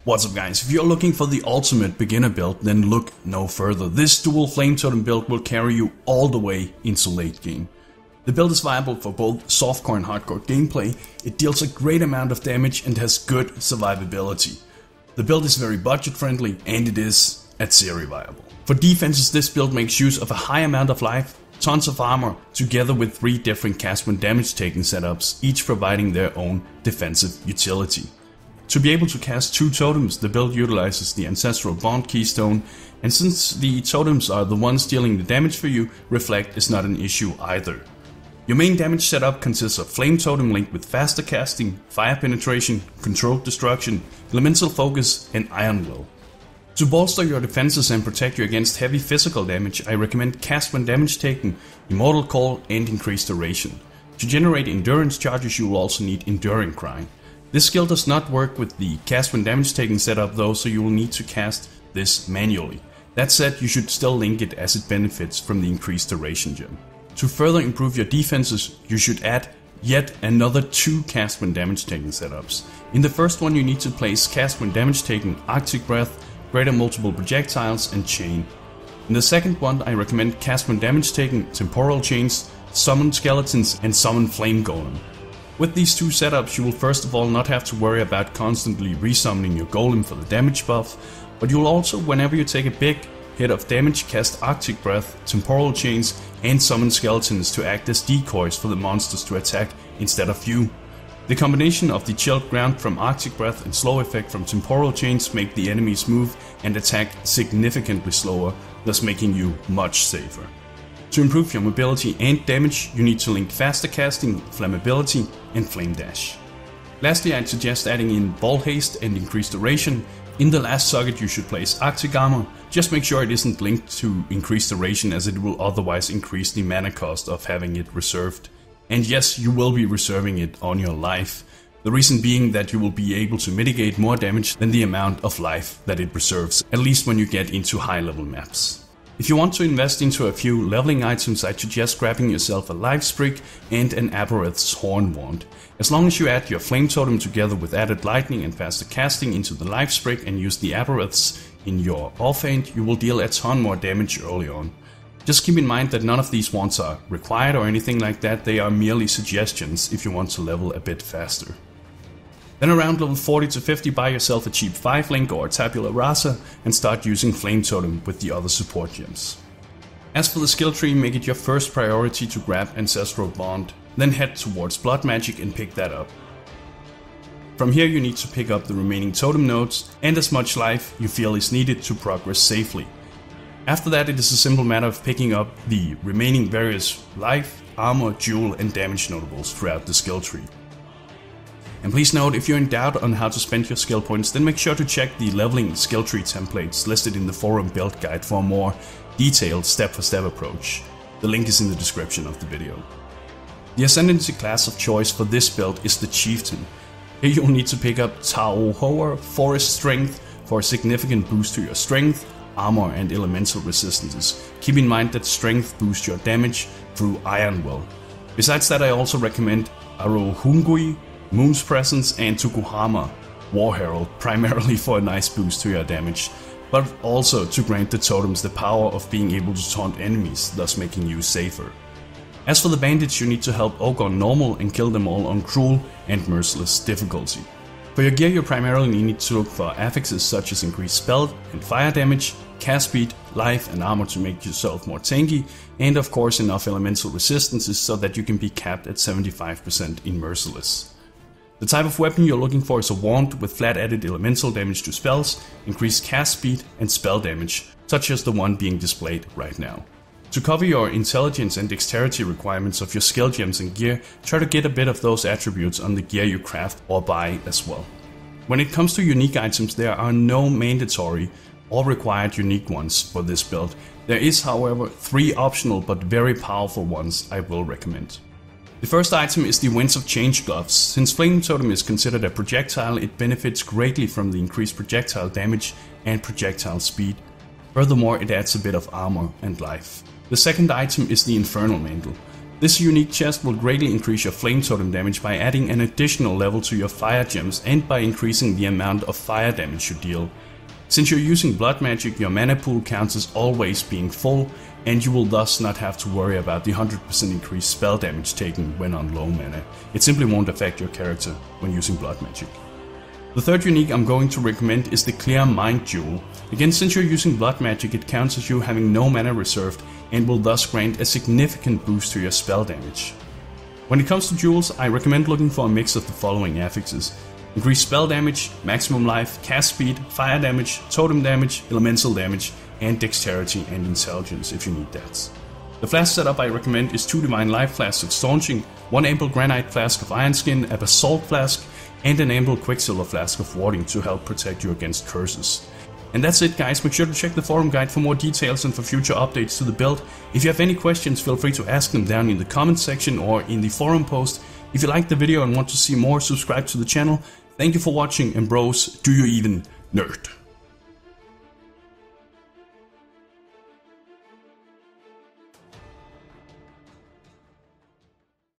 What's up guys, if you're looking for the ultimate beginner build, then look no further. This dual flame totem build will carry you all the way into late game. The build is viable for both softcore and hardcore gameplay, it deals a great amount of damage and has good survivability. The build is very budget friendly and it is Atziri viable. For defenses, this build makes use of a high amount of life, tons of armor, together with 3 different cast when damage taking setups, each providing their own defensive utility. To be able to cast 2 totems, the build utilizes the Ancestral Bond keystone, and since the totems are the ones dealing the damage for you, Reflect is not an issue either. Your main damage setup consists of Flame Totem linked with faster casting, fire penetration, controlled destruction, elemental focus, and Iron Will. To bolster your defenses and protect you against heavy physical damage, I recommend Cast when damage taken, Immortal Call, and Increased Duration. To generate endurance charges, you will also need Enduring Cry. This skill does not work with the cast when damage taken setup though, so you will need to cast this manually. That said, you should still link it as it benefits from the increased duration gem. To further improve your defenses, you should add yet another 2 cast when damage taken setups. In the first one you need to place cast when damage taken, Arctic Breath, Greater Multiple Projectiles, and Chain. In the second one I recommend cast when damage taken, Temporal Chains, Summon Skeletons, and Summon Flame Golem. With these 2 setups, you will first of all not have to worry about constantly resummoning your golem for the damage buff, but you will also, whenever you take a big hit of damage, cast Arctic Breath, Temporal Chains, and Summon Skeletons to act as decoys for the monsters to attack instead of you. The combination of the chilled ground from Arctic Breath and slow effect from Temporal Chains make the enemies move and attack significantly slower, thus making you much safer. To improve your mobility and damage, you need to link faster casting, flammability, and flame dash. Lastly, I'd suggest adding in ball haste and increased duration. In the last socket you should place Arctic armor, just make sure it isn't linked to increased duration as it will otherwise increase the mana cost of having it reserved. And yes, you will be reserving it on your life. The reason being that you will be able to mitigate more damage than the amount of life that it reserves, at least when you get into high level maps. If you want to invest into a few leveling items, I'd suggest grabbing yourself a Life Sprig and an Abereth's Horn Wand. As long as you add your Flame Totem together with added lightning and faster casting into the Life Sprig and use the Abereths in your offhand, you will deal a ton more damage early on. Just keep in mind that none of these wands are required or anything like that, they are merely suggestions if you want to level a bit faster. Then around level 40 to 50 buy yourself a cheap 5 link or a tabula rasa and start using Flame Totem with the other support gems. As for the skill tree, make it your first priority to grab Ancestral Bond, then head towards Blood Magic and pick that up. From here you need to pick up the remaining totem nodes and as much life you feel is needed to progress safely. After that it is a simple matter of picking up the remaining various life, armor, jewel and damage notables throughout the skill tree. And please note, if you're in doubt on how to spend your skill points, then make sure to check the leveling skill tree templates listed in the forum build guide for a more detailed step-for-step approach. The link is in the description of the video. The Ascendancy class of choice for this build is the Chieftain. Here you'll need to pick up Tao Hoa Forest Strength for a significant boost to your strength, armor and elemental resistances. Keep in mind that strength boosts your damage through Iron Will. Besides that, I also recommend Arohungui, Moon's Presence, and Tukuhama, War Herald, primarily for a nice boost to your damage, but also to grant the totems the power of being able to taunt enemies, thus making you safer. As for the bandits, you need to help Oak on normal and kill them all on cruel and merciless difficulty. For your gear you primarily need to look for affixes such as increased spell and fire damage, cast speed, life and armor to make yourself more tanky, and of course enough elemental resistances so that you can be capped at 75% in merciless. The type of weapon you're looking for is a wand with flat added elemental damage to spells, increased cast speed and spell damage, such as the one being displayed right now. To cover your intelligence and dexterity requirements of your skill gems and gear, try to get a bit of those attributes on the gear you craft or buy as well. When it comes to unique items, there are no mandatory or required unique ones for this build. There is, however, 3 optional but very powerful ones I will recommend. The first item is the Winds of Change gloves. Since Flame Totem is considered a projectile, it benefits greatly from the increased projectile damage and projectile speed. Furthermore, it adds a bit of armor and life. The second item is the Infernal Mantle. This unique chest will greatly increase your flame totem damage by adding an additional level to your fire gems and by increasing the amount of fire damage you deal. Since you're using blood magic, your mana pool counts as always being full, and you will thus not have to worry about the 100% increased spell damage taken when on low mana. It simply won't affect your character when using blood magic. The third unique I'm going to recommend is the Clear Mind Jewel. Again, since you're using blood magic, it counts as you having no mana reserved and will thus grant a significant boost to your spell damage. When it comes to jewels, I recommend looking for a mix of the following affixes: increased spell damage, maximum life, cast speed, fire damage, totem damage, elemental damage, and dexterity and intelligence if you need that. The flask setup I recommend is 2 Divine Life Flasks of Staunching, 1 Ample Granite Flask of Iron Skin, a Basalt Flask, and an Ample Quicksilver Flask of Warding to help protect you against curses. And that's it, guys. Make sure to check the forum guide for more details and for future updates to the build. If you have any questions, feel free to ask them down in the comment section or in the forum post. If you liked the video and want to see more, subscribe to the channel. Thank you for watching, and bros, do you even nerd?